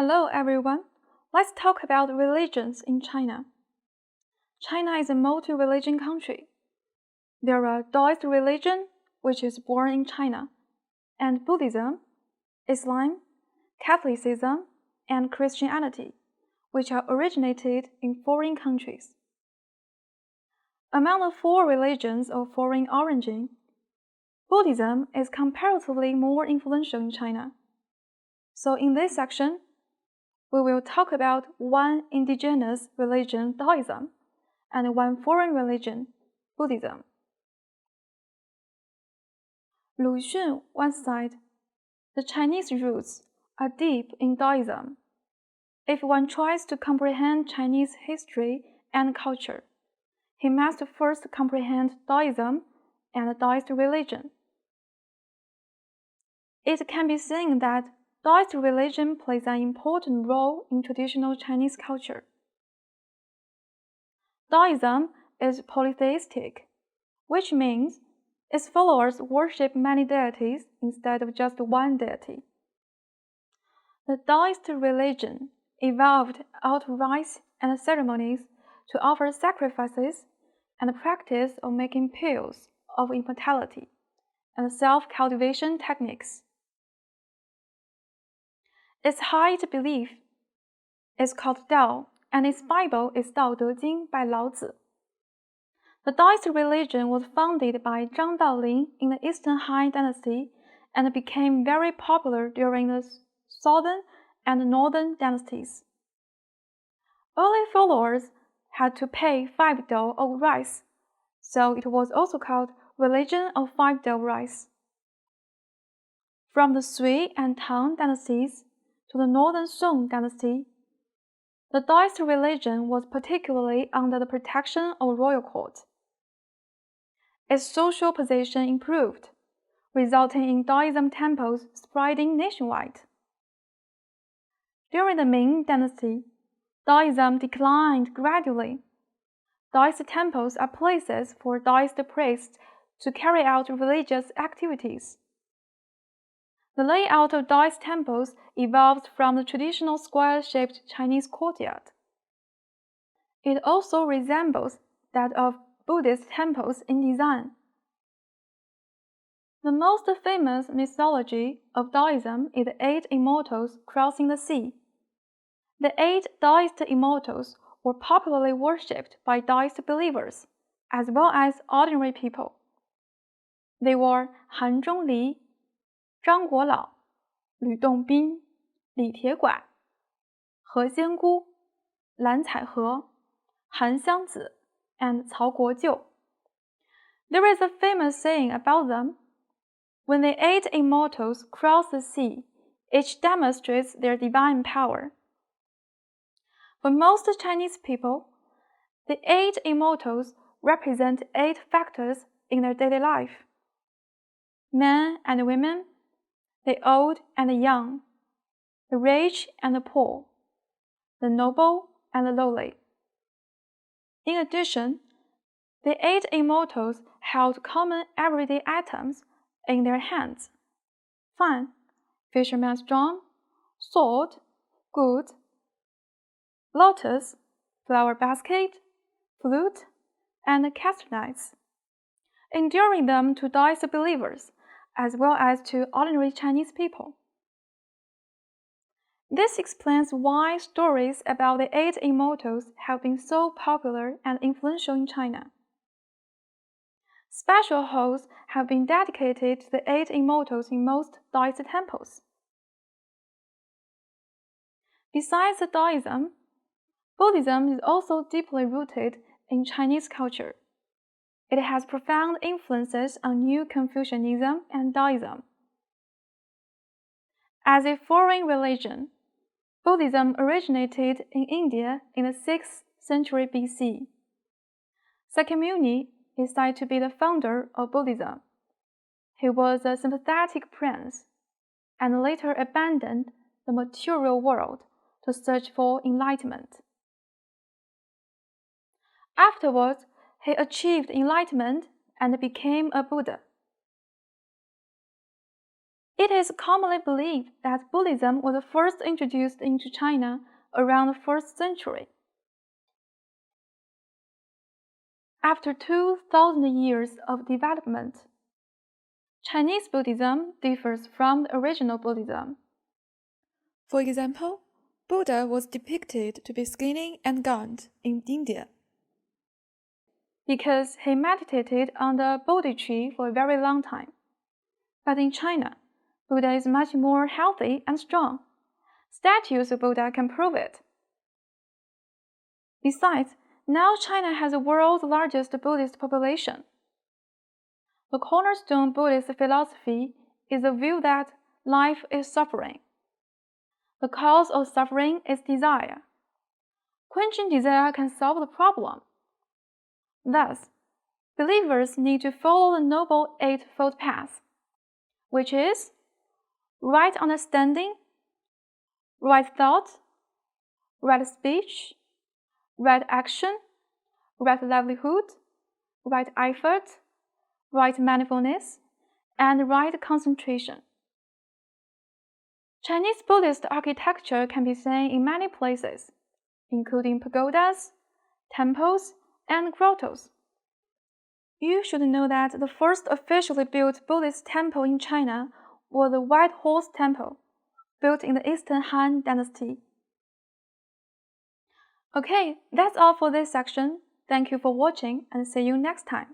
Hello everyone. Let's talk about religions in China. China is a multi-religion country. There are Taoist religion, which is born in China, and Buddhism, Islam, Catholicism, and Christianity, which are originated in foreign countries. Among the four religions of foreign origin, Buddhism is comparatively more influential in China. So in this section, we will talk about one indigenous religion, Taoism, and one foreign religion, Buddhism. Lu Xun once said, "The Chinese roots are deep in Taoism. If one tries to comprehend Chinese history and culture, he must first comprehend Taoism and the Taoist religion." It can be seen that Taoist religion plays an important role in traditional Chinese culture. Taoism is polytheistic, which means its followers worship many deities instead of just one deity. The Taoist religion evolved out of rites and ceremonies to offer sacrifices and the practice of making pills of immortality and self-cultivation techniques. Its highest belief is called Tao, and its Bible is Dao De Jing by Lao Tzu. The Taoist religion was founded by Zhang Daolin in the Eastern Han Dynasty and became very popular during the Southern and Northern dynasties. Early followers had to pay 5 dou of rice, so it was also called Religion of 5 dou rice. From the Sui and Tang dynasties to the Northern Song dynasty, the Taoist religion was particularly under the protection of royal court. Its social position improved, resulting in Taoism temples spreading nationwide. During the Ming dynasty, Taoism declined gradually. Taoist temples are places for Taoist priests to carry out religious activities. The layout of Taoist temples evolved from the traditional square-shaped Chinese courtyard. It also resembles that of Buddhist temples in design. The most famous mythology of Taoism is the 8 immortals crossing the sea. The 8 Taoist immortals were popularly worshipped by Taoist believers, as well as ordinary people. They were Han Zhongli, 张国老、吕洞宾、李铁拐、何仙姑、蓝采和、韩湘子 and 曹国舅. There is a famous saying about them. When the 8 immortals cross the sea, each demonstrates their divine power. For most Chinese people, the 8 immortals represent 8 factors in their daily life: men and women, the old and the young, the rich and the poor, the noble and the lowly. In addition, the 8 immortals held common everyday items in their hands: fan, fisherman's drum, sword, good, lotus, flower basket, flute, and castanets, endearing them to Taoist believers as well as to ordinary Chinese people. This explains why stories about the 8 immortals have been so popular and influential in China. Special halls have been dedicated to the 8 immortals in most Taoist temples. Besides Taoism, Buddhism is also deeply rooted in Chinese culture. It has profound influences on New Confucianism and Taoism. As a foreign religion, Buddhism originated in India in the 6th century BC. Sakyamuni is said to be the founder of Buddhism. He was a sympathetic prince and later abandoned the material world to search for enlightenment. Afterwards, he achieved enlightenment and became a Buddha. It is commonly believed that Buddhism was first introduced into China around the 1st century. After 2,000 years of development, Chinese Buddhism differs from the original Buddhism. For example, Buddha was depicted to be skinny and gaunt in India because he meditated on the Bodhi tree for a very long time. But in China, Buddha is much more healthy and strong. Statues of Buddha can prove it. Besides, now China has the world's largest Buddhist population. The cornerstone Buddhist philosophy is the view that life is suffering. The cause of suffering is desire. Quenching desire can solve the problem. Thus, believers need to follow the Noble Eightfold Path, which is right understanding, right thought, right speech, right action, right livelihood, right effort, right mindfulness, and right concentration. Chinese Buddhist architecture can be seen in many places, including pagodas, temples, and grottos. You should know that the first officially built Buddhist temple in China was the White Horse Temple, built in the Eastern Han Dynasty. Okay, that's all for this section. Thank you for watching and see you next time.